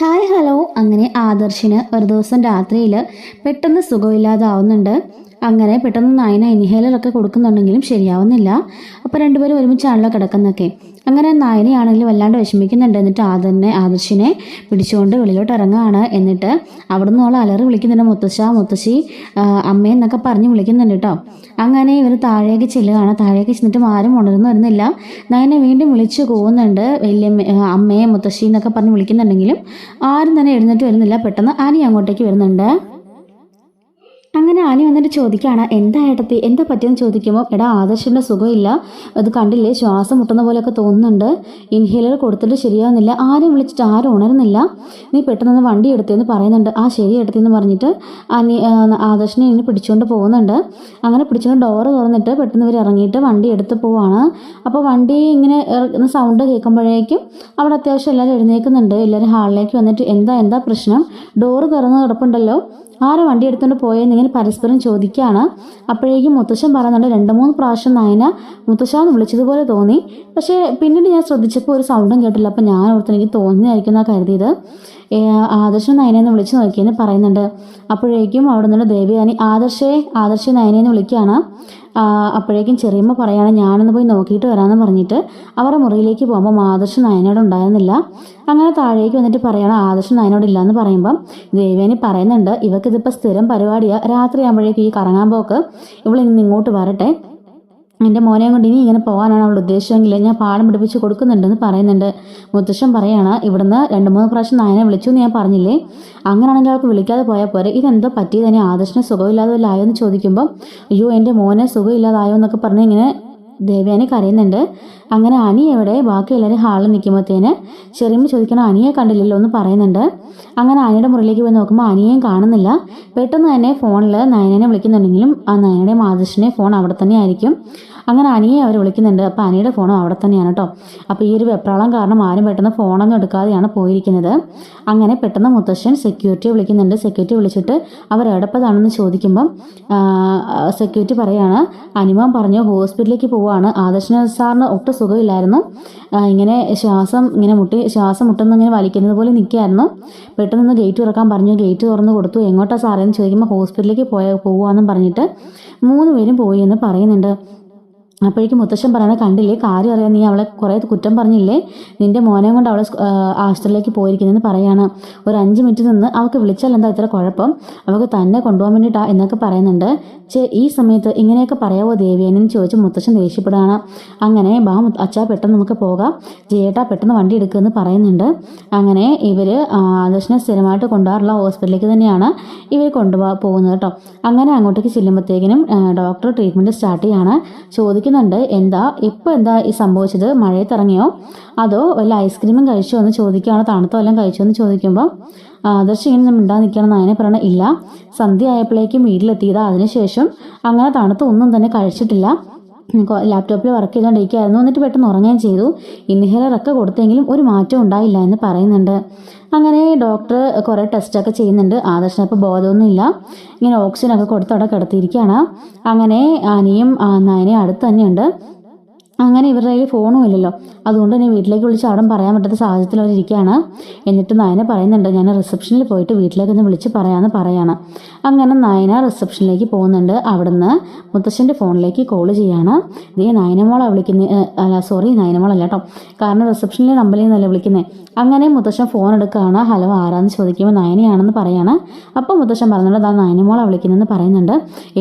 Hi hello. അങ്ങനെ ആദർശിന് ഒരു ദിവസം രാത്രിയിൽ പെട്ടെന്ന് സുഖമില്ലാതാവുന്നുണ്ട്. അങ്ങനെ പെട്ടെന്ന് നയന ഇൻഹേലറൊക്കെ കൊടുക്കുന്നുണ്ടെങ്കിലും ശരിയാവുന്നില്ല. അപ്പോൾ രണ്ടുപേരും ഒരുമിച്ചാണല്ലോ കിടക്കുന്നൊക്കെ. അങ്ങനെ നയനയാണെങ്കിൽ വല്ലാണ്ട് വിഷമിക്കുന്നുണ്ട്. എന്നിട്ട് ആദർശിനെ പിടിച്ചുകൊണ്ട് വെളിയിലോട്ട് ഇറങ്ങുകയാണ്. എന്നിട്ട് അവിടെ നിന്നുള്ള അലറി വിളിക്കുന്നുണ്ട്, മുത്തശ്ശ മുത്തശ്ശി അമ്മയെന്നൊക്കെ പറഞ്ഞ് വിളിക്കുന്നുണ്ട് കേട്ടോ. അങ്ങനെ ഇവർ താഴേക്ക് ചെല്ലുകയാണ്. താഴേക്ക് ചെന്നിട്ടും ആരും ഉണർന്നു വരുന്നില്ല. നയനെ വീണ്ടും വിളിച്ചു പോകുന്നുണ്ട്, വല്യമ്മ അമ്മയെ മുത്തശ്ശി എന്നൊക്കെ പറഞ്ഞ് വിളിക്കുന്നുണ്ടെങ്കിലും ആരും തന്നെ എഴുന്നേറ്റ് വരുന്നില്ല. പെട്ടെന്ന് ആനി അങ്ങോട്ടേക്ക് വരുന്നുണ്ട്. അങ്ങനെ ആനി വന്നിട്ട് ചോദിക്കുകയാണ്, എന്താ ഏട്ടത്തി, എന്താ പറ്റിയെന്ന് ചോദിക്കുമ്പോൾ, എടാ ആദർശിൻ്റെ സുഖമില്ല, അത് കണ്ടില്ലേ, ശ്വാസം മുട്ടുന്ന പോലെയൊക്കെ തോന്നുന്നുണ്ട്, ഇൻഹേലർ കൊടുത്തിട്ട് ശരിയാവുന്നില്ല, ആരും വിളിച്ചിട്ട് ആരും ഉണരുന്നില്ല, നീ പെട്ടെന്ന് വണ്ടി എടുത്തേന്ന് പറയുന്നുണ്ട്. ആ ശരി എടുത്തെന്ന് പറഞ്ഞിട്ട് ആദർശിനെ ഇനി പിടിച്ചുകൊണ്ട് പോകുന്നുണ്ട്. അങ്ങനെ പിടിച്ചുകൊണ്ട് ഡോറ് തുറന്നിട്ട് പെട്ടെന്ന് ഇവർ ഇറങ്ങിയിട്ട് വണ്ടി എടുത്ത് പോവാണ്. അപ്പോൾ വണ്ടി ഇങ്ങനെ സൗണ്ട് കേൾക്കുമ്പോഴേക്കും അവിടെ അത്യാവശ്യം എല്ലാവരും എഴുന്നേൽക്കുന്നുണ്ട്. എല്ലാവരും ഹാളിലേക്ക് വന്നിട്ട് എന്താ പ്രശ്നം, ഡോറ് തുറന്ന് കിടപ്പുണ്ടല്ലോ, ആരെ വണ്ടി എടുത്തുകൊണ്ട് പോയെന്ന് ഇങ്ങനെ പരസ്പരം ചോദിക്കുകയാണ്. അപ്പോഴേക്കും മുത്തശ്ശൻ പറയുന്നുണ്ട്, 2-3 പ്രാവശ്യം നയന മുത്തശ്ശാന്ന് വിളിച്ചതുപോലെ തോന്നി, പക്ഷേ പിന്നീട് ഞാൻ ശ്രദ്ധിച്ചപ്പോൾ ഒരു സൗണ്ടും കേട്ടില്ല. അപ്പം ഞാൻ ഓർത്ത് എനിക്ക് തോന്നിയായിരിക്കും എന്നാണ് കരുതിയത്. ആദർശൻ നയനെന്ന് വിളിച്ചു നോക്കിയെന്ന് പറയുന്നുണ്ട്. അപ്പോഴേക്കും അവിടെ നിന്ന് ദേവയാനി ആദർശ നയനെന്ന് വിളിക്കുകയാണ്. അപ്പോഴേക്കും ചെറിയമ്മ പറയാണ്, ഞാനൊന്ന് പോയി നോക്കിയിട്ട് വരാമെന്ന് പറഞ്ഞിട്ട് അവരുടെ മുറിയിലേക്ക് പോകുമ്പോൾ ആദർശ നയനോട് ഉണ്ടായിരുന്നില്ല. അങ്ങനെ താഴേക്ക് വന്നിട്ട് പറയണം, ആദർശ നയനോട് ഇല്ലയെന്ന് പറയുമ്പം ദേവയാനി പറയുന്നുണ്ട്, ഇവക്കിതിപ്പോൾ സ്ഥിരം പരിപാടിയാണ്, രാത്രി ആകുമ്പോഴേക്കും ഈ കറങ്ങാൻ പോക്ക്, ഇവളിന്ന് ഇങ്ങോട്ട് വരട്ടെ, എൻ്റെ മോനെ കൊണ്ട് ഇനി ഇങ്ങനെ പോകാനാണ് അവളുടെ ഉദ്ദേശമെങ്കിൽ ഞാൻ പാഠം പഠിപ്പിച്ച് കൊടുക്കുന്നുണ്ടെന്ന് പറയുന്നുണ്ട്. മുത്തശ്ശൻ പറയാണ്, ഇവിടുന്ന് 2-3 പ്രാവശ്യം നയനെ വിളിച്ചു എന്ന് ഞാൻ പറഞ്ഞില്ലേ, അങ്ങനെയാണെങ്കിൽ അവൾക്ക് വിളിക്കാതെ പോയാൽ പോരെ, ഇതെന്തോ പറ്റിയത്, തന്നെ ആദർശിനെ സുഖമില്ലാതെ ആയോ എന്ന് ചോദിക്കുമ്പോൾ, അയ്യോ എൻ്റെ മോനെ സുഖമില്ലാതായോ എന്നൊക്കെ പറഞ്ഞ് ഇങ്ങനെ ദേവയാനി കരയുന്നുണ്ട്. അങ്ങനെ അനി എവിടെ, ബാക്കി എല്ലാവരും ഹാളിൽ നിൽക്കുമ്പോഴത്തേന് ചെറിയമ്മ ചോദിക്കണം, അനിയെ കണ്ടില്ലല്ലോ എന്ന് പറയുന്നുണ്ട്. അങ്ങനെ അനിയുടെ മുറിയിലേക്ക് പോയി നോക്കുമ്പോൾ അനിയേയും കാണുന്നില്ല. പെട്ടെന്ന് തന്നെ ഫോണിൽ നയനെ വിളിക്കുന്നുണ്ടെങ്കിലും ആ നയനയുടെയും ആദർശിൻ്റെയും ഫോൺ അവിടെ തന്നെ ആയിരിക്കും. അങ്ങനെ അനിയെ അവർ വിളിക്കുന്നുണ്ട്. അപ്പോൾ അനിയുടെ ഫോണും അവിടെ തന്നെയാണ് കേട്ടോ. അപ്പോൾ ഈ ഒരു വെപ്രാളം കാരണം ആരും പെട്ടെന്ന് ഫോണൊന്നും എടുക്കാതെയാണ് പോയിരിക്കുന്നത്. അങ്ങനെ പെട്ടെന്ന് മുത്തശ്ശൻ സെക്യൂരിറ്റിയെ വിളിക്കുന്നുണ്ട്. സെക്യൂരിറ്റി വിളിച്ചിട്ട് അവർ എവിടെപ്പതാണെന്ന് ചോദിക്കുമ്പം സെക്യൂരിറ്റി പറയാണ്, അനിമോൻ പറഞ്ഞു ഹോസ്പിറ്റലിലേക്ക് പോവുകയാണ്, ആദർശന സാറിന് ഒട്ടും സുഖമില്ലായിരുന്നു, ഇങ്ങനെ ശ്വാസം മുട്ടുന്ന ഇങ്ങനെ വലിക്കുന്നത് പോലെ നിൽക്കുകയായിരുന്നു, പെട്ടെന്ന് ഗേറ്റ് തുറക്കാൻ പറഞ്ഞു, ഗേറ്റ് തുറന്ന് കൊടുത്തു, എങ്ങോട്ടാണ് സാറേന്ന് ചോദിക്കുമ്പോൾ ഹോസ്പിറ്റലിലേക്ക് പോവാന്നും പറഞ്ഞിട്ട് 3 പേരും പോയി എന്ന് പറയുന്നുണ്ട്. അപ്പോഴേക്കും മുത്തശ്ശൻ പറയണ, കണ്ടില്ലേ, കാര്യം അറിയാൻ നീ അവളെ കുറേ കുറ്റം പറഞ്ഞില്ലേ, നിന്റെ മോനെ കൊണ്ട് അവളെ ആശുപത്രിയിലേക്ക് പോയിരിക്കുന്നതെന്ന് പറയാണ്. ഒരു 5 മിനിറ്റ് നിന്ന് അവൾക്ക് വിളിച്ചാൽ എന്താ ഇത്ര കുഴപ്പം, അവൾക്ക് തന്നെ കൊണ്ടുപോകാൻ വേണ്ടിയിട്ടാ എന്നൊക്കെ പറയുന്നുണ്ട്. ഈ സമയത്ത് ഇങ്ങനെയൊക്കെ പറയാവോ ദേവിയെന്ന് ചോദിച്ച് മുത്തശ്ശൻ ദേഷ്യപ്പെടുകയാണ്. അങ്ങനെ അച്ഛാ പെട്ടെന്ന് നമുക്ക് പോകാം, ജയേട്ടാ പെട്ടെന്ന് വണ്ടി എടുക്കുമെന്ന് പറയുന്നുണ്ട്. അങ്ങനെ ഇവർ ആദർശിനെ സ്ഥിരമായിട്ട് കൊണ്ടുപോകാറുള്ള ഹോസ്പിറ്റലിലേക്ക് തന്നെയാണ് ഇവർ പോകുന്നത് കേട്ടോ. അങ്ങനെ അങ്ങോട്ടേക്ക് ചെല്ലുമ്പോഴത്തേക്കിനും ഡോക്ടർ ട്രീറ്റ്മെൻറ്റ് സ്റ്റാർട്ട് ചെയ്യാണ്. ചോദിക്കുന്നുണ്ട്, എന്താ ഈ സംഭവിച്ചത്, മഴയത്തിറങ്ങിയോ അതോ വല്ല ഐസ്ക്രീമും കഴിച്ചോ എന്ന് ചോദിക്കുകയാണ്. തണുത്തോ എല്ലാം കഴിച്ചോ എന്ന് ചോദിക്കുമ്പോൾ ആദർശം ഇങ്ങനെ മിണ്ടാ നിൽക്കണം. നയനെ പറയണ, ഇല്ല, സന്ധ്യ ആയപ്പോഴേക്കും വീട്ടിലെത്തിയതാ, അതിനുശേഷം അങ്ങനെ തണുത്ത ഒന്നും തന്നെ കഴിച്ചിട്ടില്ല, ലാപ്ടോപ്പിൽ വർക്ക് ചെയ്തുകൊണ്ടിരിക്കുകയായിരുന്നു, എന്നിട്ട് പെട്ടെന്ന് ഉറങ്ങുകയും ചെയ്തു, ഇൻഹേലറൊക്കെ കൊടുത്തെങ്കിലും ഒരു മാറ്റം ഉണ്ടായില്ല എന്ന് പറയുന്നുണ്ട്. അങ്ങനെ ഡോക്ടർ കുറേ ടെസ്റ്റൊക്കെ ചെയ്യുന്നുണ്ട്. ആദർശനപ്പോൾ ബോധമൊന്നുമില്ല, ഇങ്ങനെ ഓക്സിജനൊക്കെ കൊടുത്ത് അവിടെ കിടത്തിയിരിക്കുകയാണ്. അങ്ങനെ അനിയും നയനയും അടുത്ത് തന്നെയുണ്ട്. അങ്ങനെ ഇവരുടെ കയ്യിൽ ഫോണും ഇല്ലല്ലോ, അതുകൊണ്ട് തന്നെ വീട്ടിലേക്ക് വിളിച്ച് അവിടെ പറയാൻ പറ്റാത്ത സാഹചര്യത്തിൽ അവരിയ്ക്കുകയാണ്. എന്നിട്ട് നയന പറയുന്നുണ്ട്, ഞാൻ റിസപ്ഷനിൽ പോയിട്ട് വീട്ടിലേക്കൊന്ന് വിളിച്ച് പറയാമെന്ന് പറയാണ്. അങ്ങനെ നയന റിസപ്ഷനിലേക്ക് പോകുന്നുണ്ട്. അവിടുന്ന് മുത്തശ്ശൻ്റെ ഫോണിലേക്ക് കോൾ ചെയ്യാണ്. ഇതേ നയനമോളാണ് വിളിക്കുന്നത്, നയനമോളല്ല കേട്ടോ, കാരണം റിസപ്ഷനിലെ നമ്പറിൽ നിന്നല്ല വിളിക്കുന്നത്. അങ്ങനെ മുത്തശ്ശൻ ഫോൺ എടുക്കുകയാണ്. ഹലോ ആരാന്ന് ചോദിക്കുമ്പോൾ നയനയാണെന്ന് പറയാണ്. അപ്പോൾ മുത്തശ്ശൻ പറഞ്ഞുകൊണ്ട് നയനമോളാണ് വിളിക്കുന്നതെന്ന് പറയുന്നുണ്ട്.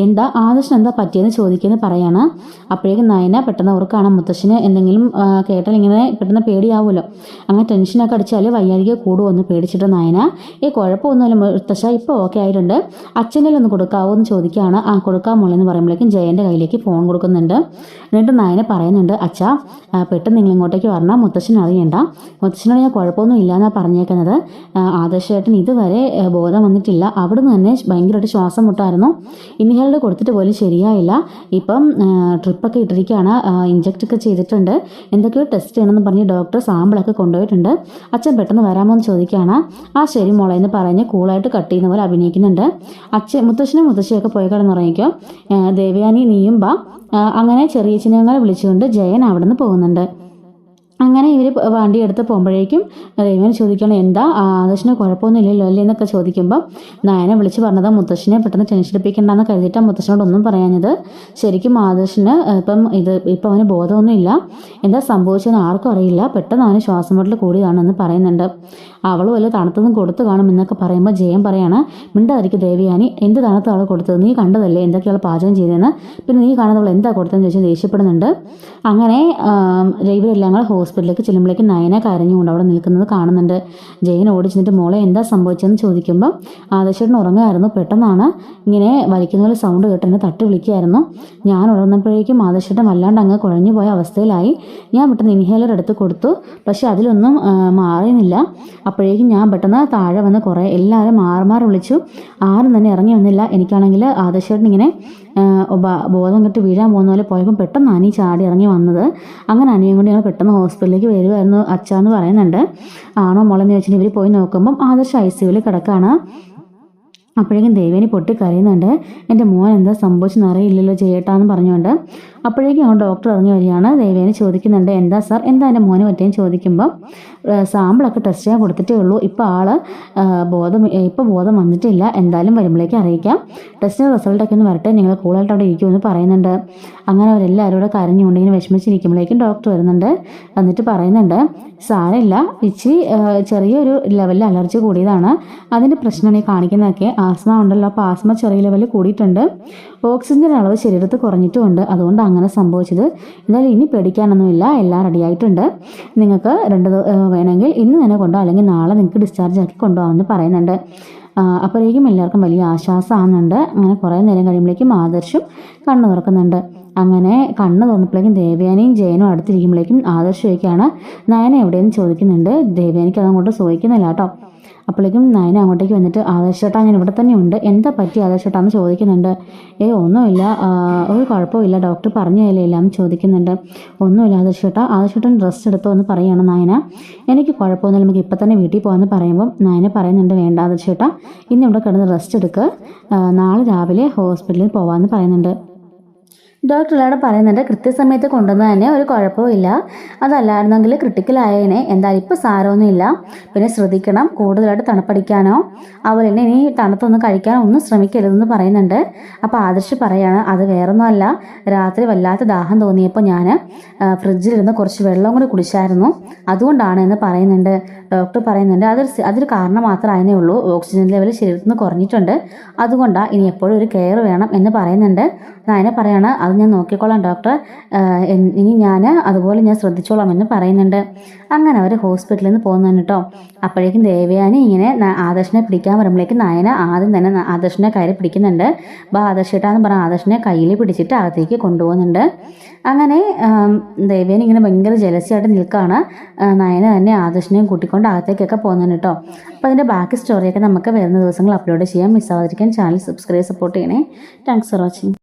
ആദർശൻ എന്താ പറ്റിയെന്ന് ചോദിക്കുമെന്ന് പറയാണ്. അപ്പോഴേക്കും നയന പെട്ടെന്ന് ഓർക്കാണ്, മുത്തശ്ശന് എന്തെങ്കിലും കേട്ടാൽ ഇങ്ങനെ പെട്ടെന്ന് പേടിയാവുമല്ലോ, അങ്ങനെ ടെൻഷനൊക്കെ അടിച്ചാൽ വയ്യാഴിക കൂടുമെന്ന് പേടിച്ചിട്ട് നയന, കുഴപ്പമൊന്നുമില്ല മുത്തശ്ശ, ഇപ്പോൾ ഓക്കെ ആയിട്ടുണ്ട്, അച്ഛനിൽ ഒന്ന് കൊടുക്കാവോ എന്ന് ചോദിക്കുകയാണ്. കൊടുക്കാൻ മോളെന്ന് പറയുമ്പോഴേക്കും ജയൻ്റെ കയ്യിലേക്ക് ഫോൺ കൊടുക്കുന്നുണ്ട്. എന്നിട്ട് നയന പറയുന്നുണ്ട്, അച്ഛാ പെട്ടെന്ന് നിങ്ങൾ ഇങ്ങോട്ടേക്ക് വരണം, മുത്തശ്ശൻ അറിയണ്ട, മുത്തശ്ശനോട് ഞാൻ കുഴപ്പമൊന്നും ഇല്ല എന്നാണ് പറഞ്ഞേക്കുന്നത്, ആദർശേട്ടൻ ഇതുവരെ ബോധം വന്നിട്ടില്ല, അവിടുന്ന് തന്നെ ഭയങ്കരമായിട്ട് ശ്വാസം മുട്ടായിരുന്നു, ഇൻഹേലർ കൊടുത്തിട്ട് പോലും ശരിയായില്ല, ഇപ്പം ട്രിപ്പൊക്കെ ഇട്ടിരിക്കുകയാണ്, ഇഞ്ചക്റ്റൊക്കെ ചെയ്തിട്ടുണ്ട്, എന്തൊക്കെയോ ടെസ്റ്റ് ചെയ്യണമെന്ന് പറഞ്ഞ് ഡോക്ടർ സാമ്പിളൊക്കെ കൊണ്ടുപോയിട്ടുണ്ട്, അച്ഛൻ പെട്ടെന്ന് വരാമോ എന്ന് ചോദിക്കുകയാണ്. ആ ശരി മോളെ എന്ന് പറഞ്ഞ് കൂളായിട്ട് കട്ട് ചെയ്യുന്ന പോലെ അഭിനയിക്കുന്നുണ്ട്. മുത്തശ്ശനും മുത്തശ്ശിയൊക്കെ പോയി കിടന്നുറങ്ങിക്കോ, ദേവയാനി നീയും ബാ. അങ്ങനെ ചെറിയച്ഛനെ വിളിച്ചുകൊണ്ട് ജയൻ അവിടെ നിന്ന് പോകുന്നുണ്ട്. അങ്ങനെ ഇവർ വണ്ടി എടുത്ത് പോകുമ്പോഴേക്കും ഇവൻ ചോദിക്കണം എന്താ ആദർശിന് കുഴപ്പമൊന്നുമില്ലല്ലോ അല്ലേ എന്നൊക്കെ ചോദിക്കുമ്പോൾ നയനെ വിളിച്ച് പറഞ്ഞത് മുത്തശ്ശിനെ പെട്ടെന്ന് ടെൻഷൻ എടുപ്പിക്കണ്ടെന്ന് കരുതിയിട്ടാണ് മുത്തശ്ശനോടൊന്നും പറയാഞ്ഞത്. ശരിക്കും ആദർശിന് ഇപ്പം അവന് ബോധമൊന്നുമില്ല, എന്താ സംഭവിച്ചതെന്ന് ആർക്കും അറിയില്ല, പെട്ടെന്ന് അവന് ശ്വാസം മുട്ടൽ കൂടിയതാണെന്ന് പറയുന്നുണ്ട്. അവൾ വല്ല തണുത്തതും കൊടുത്തു കാണും എന്നൊക്കെ പറയുമ്പോൾ ജയം പറയാണ്, മിണ്ടാതിരിക്കും ദേവയാനി, എന്ത് തണുത്ത അവൾ കൊടുത്തത്, നീ കണ്ടതല്ലേ എന്തൊക്കെയാണ് പാചകം ചെയ്തതെന്ന്, പിന്നെ നീ കാണുന്നവൾ എന്താ കൊടുത്തതെന്ന് ചോദിച്ചാൽ ദേഷ്യപ്പെടുന്നുണ്ട്. അങ്ങനെ ഇവരെല്ലാം കൂടെ ഹോസ്പിറ്റലിലേക്ക് ചെല്ലുമ്പോഴേക്കും നയനെ കരഞ്ഞുകൊണ്ട് അവിടെ നിൽക്കുന്നത് കാണുന്നുണ്ട്. ജയൻ ഓടി ചെന്നിട്ട് മോളെ എന്താ സംഭവിച്ചതെന്ന് ചോദിക്കുമ്പോൾ ആദർശേട്ടൻ ഉറങ്ങുമായിരുന്നു, പെട്ടെന്നാണ് ഇങ്ങനെ വലിക്കുന്ന പോലെ സൗണ്ട് കേട്ട് എന്നെ തട്ടി വിളിക്കുകയായിരുന്നു. ഞാൻ ഉണർന്നപ്പോഴേക്കും ആദർശേട്ടൻ വല്ലാണ്ട് അങ്ങ് കുഴഞ്ഞു പോയ അവസ്ഥയിലായി. ഞാൻ പെട്ടെന്ന് ഇൻഹേലർ എടുത്ത് കൊടുത്തു, പക്ഷെ അതിലൊന്നും മാറിയുന്നില്ല. അപ്പോഴേക്കും ഞാൻ പെട്ടെന്ന് താഴെ വന്ന് കുറേ എല്ലാവരും മാറി വിളിച്ചു, ആരും തന്നെ ഇറങ്ങി വന്നില്ല. എനിക്കാണെങ്കിൽ ആദർശേട്ടൻ ഇങ്ങനെ ബോധം കെട്ട് വീഴാൻ പോകുന്ന പോലെ പോയപ്പോൾ പെട്ടെന്ന് അനി ചാടി ഇറങ്ങി വന്നത്. അങ്ങനെ അനിയും കൊണ്ട് ഞങ്ങൾ പെട്ടെന്ന് ഹോസ്പിറ്റലിലേക്ക് വരുമായിരുന്നു അച്ഛാന്ന് പറയുന്നുണ്ട്. ആണോ മോളെന്ന് ചോദിച്ചിട്ട് ഇവർ പോയി നോക്കുമ്പം ആദർശ് ICUവിൽ കിടക്കുകയാണ്. അപ്പോഴേക്കും ദേവേനി പൊട്ടി കരയുന്നുണ്ട്. എൻ്റെ മോൻ എന്താ സംഭവിച്ചെന്ന് അറിയില്ലല്ലോ ചേട്ടാന്ന് പറഞ്ഞുകൊണ്ട്. അപ്പോഴേക്കും അവൻ ഡോക്ടർ ഇറങ്ങി വരികയാണ്. ദേവേനി ചോദിക്കുന്നുണ്ട് എന്താ സാർ, എന്താ എൻ്റെ മോന് പറ്റിയെന്ന് ചോദിക്കുമ്പോൾ സാമ്പിളൊക്കെ ടെസ്റ്റ് ചെയ്യാൻ കൊടുത്തിട്ടേ ഉള്ളൂ, ഇപ്പോൾ ബോധം വന്നിട്ടില്ല, എന്തായാലും വരുമ്പോഴേക്കും അറിയിക്കാം, ടെസ്റ്റിൻ്റെ റിസൾട്ടൊക്കെ ഒന്ന് വരട്ടെ, നിങ്ങൾ കൂളായിട്ട് അവിടെ ഇരിക്കുമെന്ന് പറയുന്നുണ്ട്. അങ്ങനെ അവരെല്ലാവരും കൂടെ കരഞ്ഞുകൊണ്ട് ഇങ്ങനെ വിഷമിച്ചിരിക്കുമ്പോഴേക്കും ഡോക്ടർ വരുന്നുണ്ട്. എന്നിട്ട് പറയുന്നുണ്ട് സാരമില്ല, ചെറിയൊരു ലെവലിൽ അലർജി കൂടിയതാണ്, അതിൻ്റെ പ്രശ്നമാണ് ഈ കാണിക്കുന്നതൊക്കെ, ആസ്മ ഉണ്ടല്ലോ, അപ്പോൾ ആസ്മ ചെറിയ ലെവലിൽ കൂടിയിട്ടുണ്ട്, ഓക്സിജൻ്റെ അളവ് ശരീരത്തിൽ കുറഞ്ഞിട്ടുമുണ്ട്, അതുകൊണ്ട് അങ്ങനെ സംഭവിച്ചത്. എന്തായാലും ഇനി പേടിക്കാനൊന്നുമില്ല, എല്ലാം റെഡിയായിട്ടുണ്ട്, നിങ്ങൾക്ക് വേണമെങ്കിൽ ഇന്ന് തന്നെ കൊണ്ടുപോകാം, അല്ലെങ്കിൽ നാളെ നിങ്ങൾക്ക് ഡിസ്ചാർജ് ആക്കി കൊണ്ടുപോകാമെന്ന് പറയുന്നുണ്ട്. അപ്പോഴേക്കും എല്ലാവർക്കും വലിയ ആശ്വാസമാകുന്നുണ്ട്. അങ്ങനെ കുറേ നേരം കഴിയുമ്പോഴേക്കും ആദർശും കണ്ണ് തുറക്കുന്നുണ്ട്. അങ്ങനെ കണ്ണ് തുറന്നപ്പോഴേക്കും ദേവയാനിയും ജയനും അടുത്തിരിക്കുമ്പോഴേക്കും ആദർശ് ചോദിക്കുകയാണ് നയന എവിടെയെന്ന് ചോദിക്കുന്നുണ്ട്. ദേവയാനിക്ക് അതങ്ങോട്ട് ചോദിക്കുന്നില്ല കേട്ടോ. അപ്പോഴേക്കും നയന അങ്ങോട്ടേക്ക് വന്നിട്ട് ആദർശേട്ടാ ഞാൻ ഇവിടെ തന്നെ ഉണ്ട്, എന്താ പറ്റി ആദർശേട്ടാന്ന് ചോദിക്കുന്നുണ്ട്. ഒന്നുമില്ല, ഒരു കുഴപ്പമില്ല, ഡോക്ടർ പറഞ്ഞു തരില്ല എന്ന് ചോദിക്കുന്നുണ്ട്. ഒന്നുമില്ല ആദർശേട്ടൻ റെസ്റ്റ് എടുത്തോ എന്ന് പറയുകയാണ് നയന. എനിക്ക് കുഴപ്പമൊന്നുമില്ല, നമുക്ക് ഇപ്പം തന്നെ വീട്ടിൽ പോകാമെന്ന് പറയുമ്പോൾ നയന പറയുന്നുണ്ട് വേണ്ട ആദർശേട്ടാ, ഇന്ന് ഇവിടെ കിടന്ന് റെസ്റ്റ് എടുക്കുക, നാളെ രാവിലെ ഹോസ്പിറ്റലിൽ പോകാമെന്ന് പറയുന്നുണ്ട്. ഡോക്ടർ പറയുന്നുണ്ട് കൃത്യസമയത്ത് കൊണ്ടുവന്ന് തന്നെ ഒരു കുഴപ്പമില്ല, അതല്ലായിരുന്നെങ്കിൽ ക്രിട്ടിക്കലായതിനെ, എന്തായാലും ഇപ്പോൾ സാരമൊന്നുമില്ല, പിന്നെ ശ്രദ്ധിക്കണം, കൂടുതലായിട്ട് തണുപ്പടിക്കാനോ അതുപോലെ തന്നെ ഇനി തണുത്തൊന്നും കഴിക്കാനോ ഒന്നും ശ്രമിക്കരുതെന്ന് പറയുന്നുണ്ട്. അപ്പോൾ ആദർശ് പറയാണ് അത് വേറൊന്നുമല്ല, രാത്രി വല്ലാത്ത ദാഹം തോന്നിയപ്പോൾ ഞാൻ ഫ്രിഡ്ജിലിരുന്ന് കുറച്ച് വെള്ളം കൂടി കുടിച്ചായിരുന്നു, അതുകൊണ്ടാണ് എന്ന് പറയുന്നുണ്ട്. ഡോക്ടർ പറയുന്നുണ്ട് അതൊരു കാരണം മാത്രമായതേ ഉള്ളൂ, ഓക്സിജൻ ലെവൽ ശരീരത്തിൽ നിന്ന് കുറഞ്ഞിട്ടുണ്ട്, അതുകൊണ്ടാണ് ഇനി എപ്പോഴും ഒരു കെയർ വേണം എന്ന് പറയുന്നുണ്ട്. നയന പറയാണ് അത് ഞാൻ നോക്കിക്കോളാം ഡോക്ടർ, ഇനി അതുപോലെ ഞാൻ ശ്രദ്ധിച്ചോളാം എന്ന് പറയുന്നുണ്ട്. അങ്ങനെ അവർ ഹോസ്പിറ്റലിൽ നിന്ന് പോകുന്നതാണ് കേട്ടോ. അപ്പോഴേക്കും ദേവയാനി ഇങ്ങനെ ആദർശിനെ പിടിക്കാൻ വരുമ്പോഴേക്കും നയന ആദ്യം തന്നെ ആദർശിനെ കയറി പിടിക്കുന്നുണ്ട്. ആദർശേട്ടാന്ന് പറഞ്ഞ ആദർശിനെ കയ്യിൽ പിടിച്ചിട്ട് അകത്തേക്ക് കൊണ്ടുപോകുന്നുണ്ട്. അങ്ങനെ ദേവയാനി ഇങ്ങനെ ഭയങ്കര ജലസിയായിട്ട് നിൽക്കുകയാണ്. നയന തന്നെ ആദർശിനെയും കൂട്ടിക്കൊണ്ട് അകത്തേക്കൊക്കെ പോകുന്നുണ്ട് കേട്ടോ. അപ്പോൾ അതിൻ്റെ ബാക്കി സ്റ്റോറിയൊക്കെ നമുക്ക് വരുന്ന ദിവസങ്ങൾ അപ്ലോഡ് ചെയ്യാം. മിസ്സാവാതിരിക്കാൻ ചാനൽ സബ്സ്ക്രൈബ് സപ്പോർട്ട് ചെയ്യണേ. Thanks for watching.